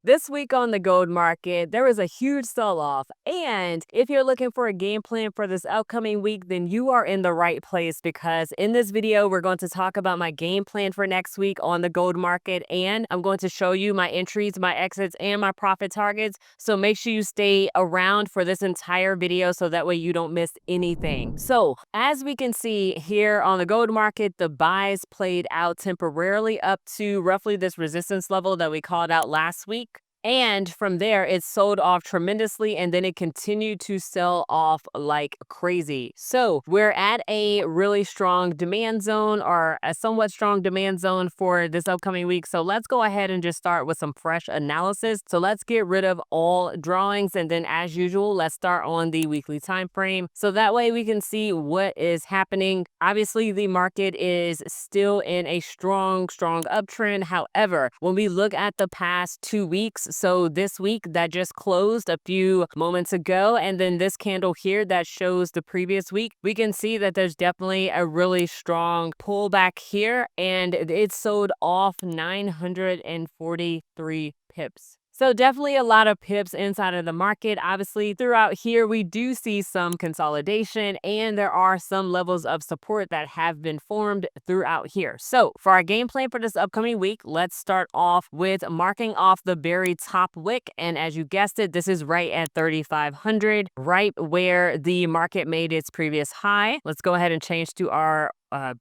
This week on the gold market, there was a huge sell-off, and if you're looking for a game plan for this upcoming week, then you are in the right place because in this video, we're going to talk about my game plan for next week on the gold market, and I'm going to show you my entries, my exits, and my profit targets. So make sure you stay around for this entire video so that way you don't miss anything. So as we can see here on the gold market, the buys played out temporarily up to roughly this resistance level that we called out last week. And from there, it sold off tremendously and then it continued to sell off like crazy. So we're at a really strong demand zone or a somewhat strong demand zone for this upcoming week. So let's go ahead and just start with some fresh analysis. So let's get rid of all drawings. And then as usual, let's start on the weekly time frame. So that way we can see what is happening. Obviously, the market is still in a strong uptrend. However, when we look at the past 2 weeks, so this week that just closed a few moments ago, and then this candle here that shows the previous week, we can see that there's definitely a really strong pullback here, and it sold off 943 pips. So definitely a lot of pips inside of the market. Obviously, throughout here, we do see some consolidation and there are some levels of support that have been formed throughout here. So for our game plan for this upcoming week, let's start off with marking off the very top wick. And as you guessed it, this is right at 3,500, right where the market made its previous high. Let's go ahead and change to our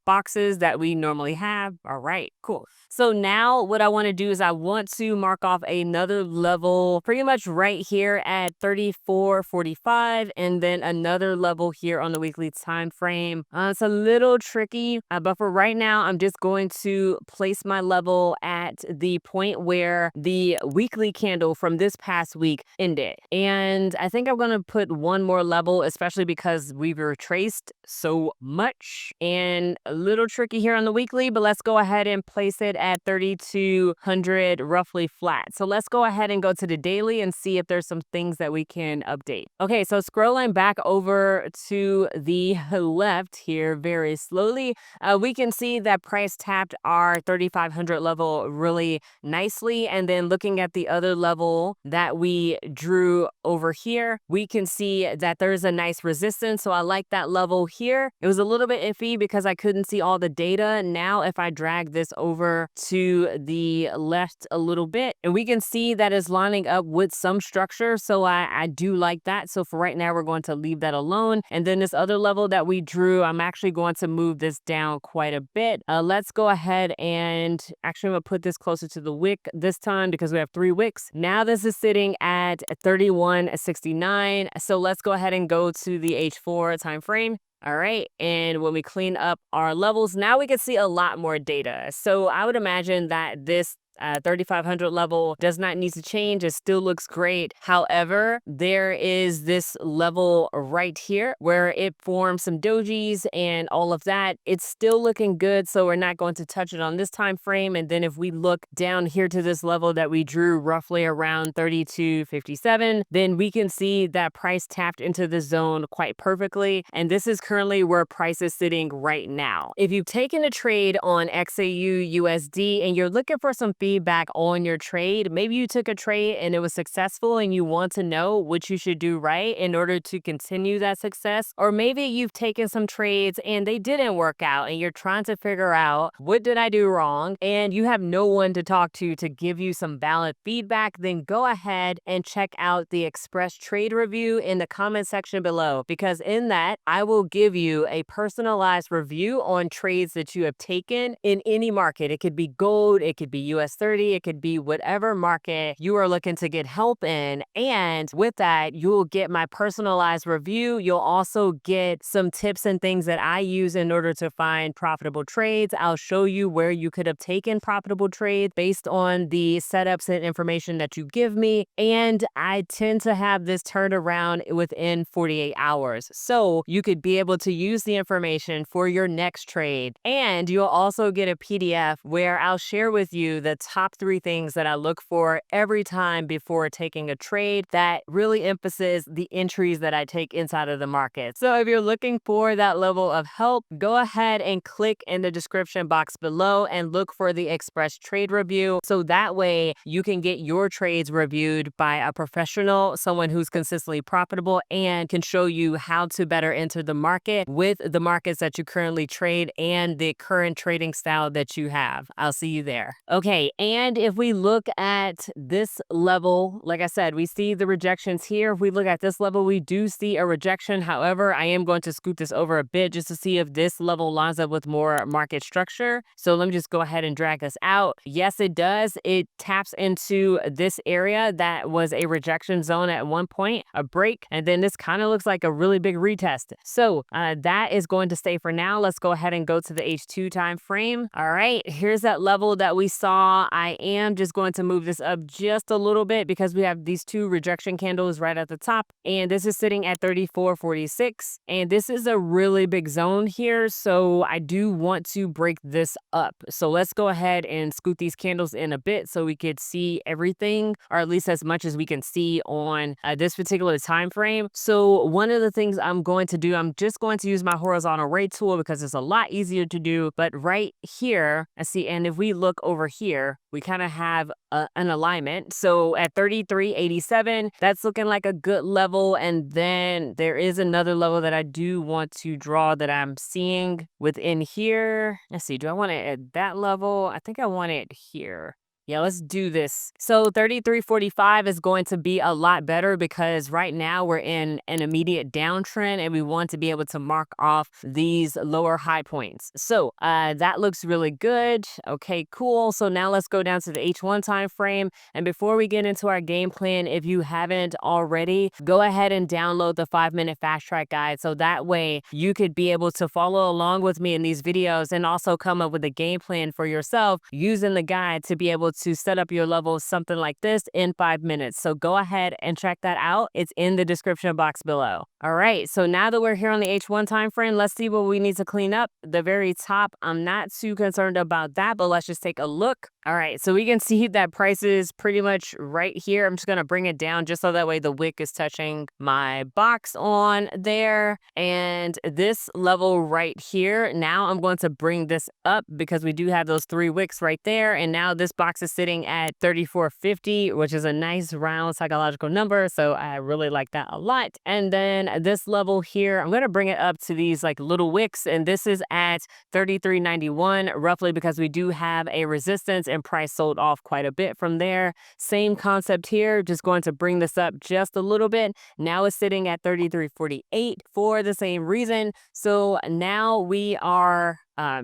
boxes that we normally have. All right, cool. So now what I want to do is I want to mark off another level pretty much right here at 34.45 and then another level here on the weekly time frame. It's a little tricky, but for right now, I'm just going to place my level at the point where the weekly candle from this past week ended. And I think I'm going to put one more level, especially because we've retraced so much and a little tricky here on the weekly, but let's go ahead and place it at 3,200 roughly flat. So let's go ahead and go to the daily and see if there's some things that we can update. Okay, so scrolling back over to the left here very slowly, we can see that price tapped our 3,500 level really nicely. And then looking at the other level that we drew over here, we can see that there's a nice resistance. So I like that level here. It was a little bit iffy because I couldn't see all the data. Now, if I drag this over to the left a little bit, and we can see that it's lining up with some structure. So I do like that. So for right now, we're going to leave that alone. And then this other level that we drew, I'm actually going to move this down quite a bit. Let's go ahead and actually I'm going to put this closer to the wick this time because we have 3 wicks. Now this is sitting at 31.69. So let's go ahead and go to the H4 time frame. All right, and when we clean up our levels, now we can see a lot more data. So I would imagine that this 3,500 level does not need to change. It still looks great. However, there is this level right here where it forms some dojis and all of that. It's still looking good, so we're not going to touch it on this time frame. And then if we look down here to this level that we drew roughly around 32.57, then we can see that price tapped into the zone quite perfectly. And this is currently where price is sitting right now. If you've taken a trade on XAUUSD and you're looking for some feedback on your trade, maybe you took a trade and it was successful and you want to know what you should do right in order to continue that success, or maybe you've taken some trades and they didn't work out and you're trying to figure out what did I do wrong and you have no one to talk to give you some valid feedback, then go ahead and check out the express trade review in the comment section below, because in that I will give you a personalized review on trades that you have taken in any market. It could be gold, it could be US 30, it could be whatever market you are looking to get help in. And with that, you'll get my personalized review. You'll also get some tips and things that I use in order to find profitable trades. I'll show you where you could have taken profitable trades based on the setups and information that you give me. And I tend to have this turned around within 48 hours. So you could be able to use the information for your next trade. And you'll also get a PDF where I'll share with you the top 3 things that I look for every time before taking a trade that really emphasizes the entries that I take inside of the market. So if you're looking for that level of help, go ahead and click in the description box below and look for the express trade review. So that way you can get your trades reviewed by a professional, someone who's consistently profitable and can show you how to better enter the market with the markets that you currently trade and the current trading style that you have. I'll see you there. Okay, and if we look at this level, like I said, we see the rejections here. If we look at this level, we do see a rejection. However, I am going to scoot this over a bit just to see if this level lines up with more market structure. So let me just go ahead and drag this out. Yes, it does. It taps into this area that was a rejection zone at one point, a break, and then this kind of looks like a really big retest. So that is going to stay for now. Let's go ahead and go to the H2 time frame. All right, here's that level that we saw. I am just going to move this up just a little bit because we have these 2 rejection candles right at the top, and this is sitting at 34.46, and this is a really big zone here, so I do want to break this up. So let's go ahead and scoot these candles in a bit so we could see everything, or at least as much as we can see on this particular time frame. So one of the things I'm going to do, I'm just going to use my horizontal ray tool because it's a lot easier to do. But right here, I see, and if we look over here, we kind of have an alignment. So at 33.87, that's looking like a good level. And then there is another level that I do want to draw that I'm seeing within here. Let's see, do I want it at that level? I think I want it here. Yeah, let's do this. So 33.45 is going to be a lot better because right now we're in an immediate downtrend and we want to be able to mark off these lower high points. So that looks really good. Okay, cool. So now let's go down to the H1 time frame. And before we get into our game plan, if you haven't already, go ahead and download the 5-minute fast track guide. So that way you could be able to follow along with me in these videos and also come up with a game plan for yourself using the guide to be able to set up your level something like this in 5 minutes. So go ahead and check that out. It's in the description box below. All right, so now that we're here on the H1 time frame, let's see what we need to clean up. The very top, I'm not too concerned about that, but let's just take a look. All right, so we can see that price is pretty much right here. I'm just going to bring it down just so that way the wick is touching my box on there. And this level right here, now I'm going to bring this up because we do have those 3 wicks right there. And now this box is sitting at 34.50, which is a nice round psychological number. So I really like that a lot. And then this level here, I'm going to bring it up to these like little wicks. And this is at 33.91 roughly because we do have a resistance and price sold off quite a bit from there. Same concept here, just going to bring this up just a little bit. Now it's sitting at 33.48 for the same reason. So now we are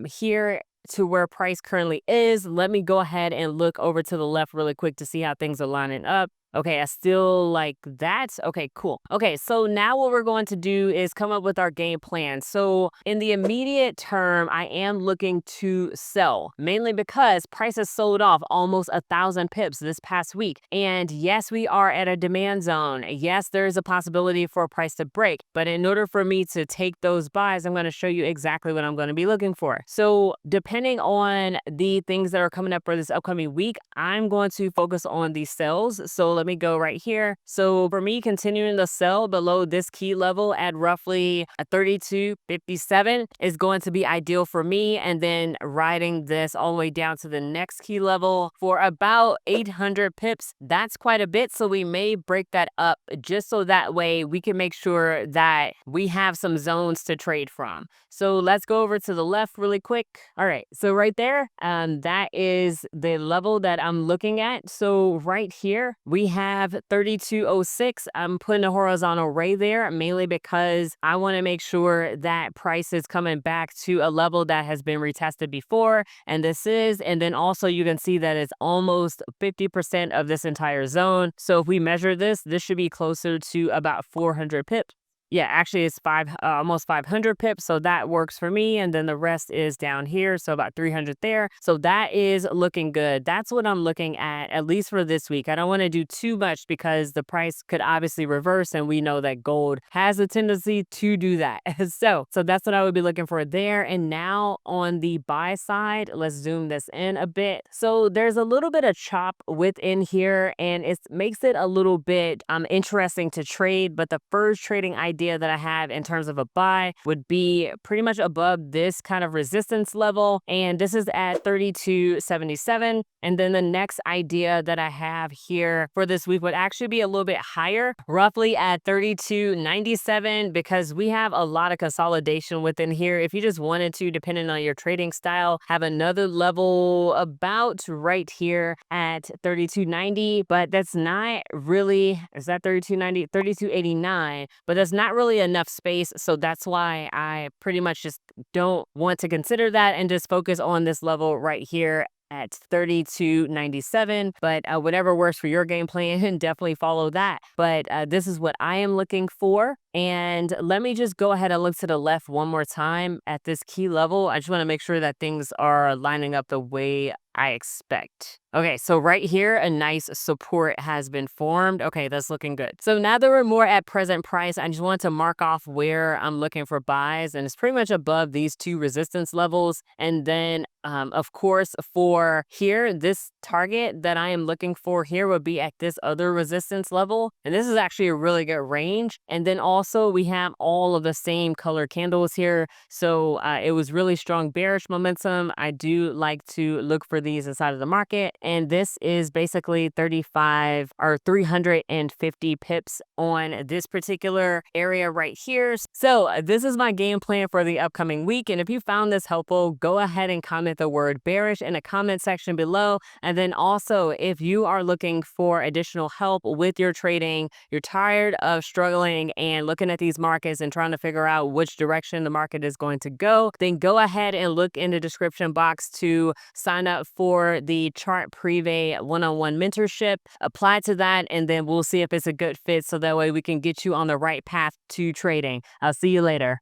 here to where price currently is. Let me go ahead and look over to the left really quick to see how things are lining up. Okay, I still like that. Okay, cool. Okay, so now what we're going to do is come up with our game plan. So in the immediate term, I am looking to sell, mainly because price has sold off almost 1,000 pips this past week. And yes, we are at a demand zone. Yes, there is a possibility for a price to break. But in order for me to take those buys, I'm going to show you exactly what I'm going to be looking for. So depending on the things that are coming up for this upcoming week, I'm going to focus on the sells. So let me go right here. So for me, continuing to sell below this key level at roughly a 32.57 is going to be ideal for me. And then riding this all the way down to the next key level for about 800 pips. That's quite a bit. So we may break that up just so that way we can make sure that we have some zones to trade from. So let's go over to the left really quick. All right. So right there, that is the level that I'm looking at. So right here, we have 32.06. I'm putting a horizontal ray there mainly because I want to make sure that price is coming back to a level that has been retested before. And this is, and then also you can see that it's almost 50% of this entire zone. So if we measure this, this should be closer to about 400 pips. yeah, actually it's almost 500 pips. So that works for me. And then the rest is down here. So about 300 there. So that is looking good. That's what I'm looking at least for this week. I don't want to do too much because the price could obviously reverse. And we know that gold has a tendency to do that. So that's what I would be looking for there. And now on the buy side, let's zoom this in a bit. So there's a little bit of chop within here, and it makes it a little bit interesting to trade. But the first trading idea that I have in terms of a buy would be pretty much above this kind of resistance level, and this is at 32.77. And then the next idea that I have here for this week would actually be a little bit higher, roughly at 32.97, because we have a lot of consolidation within here. If you just wanted to, depending on your trading style, have another level about right here at 32.90, but that's not really, is that 32.90? 32.89, but that's not really enough space. So that's why I pretty much just don't want to consider that and just focus on this level right here at 32.97. But whatever works for your game plan, definitely follow that. But this is what I am looking for. And let me just go ahead and look to the left one more time at this key level. I just want to make sure that things are lining up the way I expect. Okay, so right here, a nice support has been formed. Okay, that's looking good. So now that we're more at present price, I just want to mark off where I'm looking for buys, and it's pretty much above these two resistance levels. And then, of course, for here, this target that I am looking for here would be at this other resistance level. And this is actually a really good range. And then also we have all of the same color candles here. So it was really strong bearish momentum. I do like to look for these inside of the market. And this is basically 35 or 350 pips on this particular area right here. So this is my game plan for the upcoming week. And if you found this helpful, go ahead and comment the word bearish in the comment section below. And then also, if you are looking for additional help with your trading, you're tired of struggling and looking at these markets and trying to figure out which direction the market is going to go, then go ahead and look in the description box to sign up for the chart preview one-on-one mentorship. Apply to that, and then we'll see if it's a good fit, so that way we can get you on the right path to trading. I'll see you later.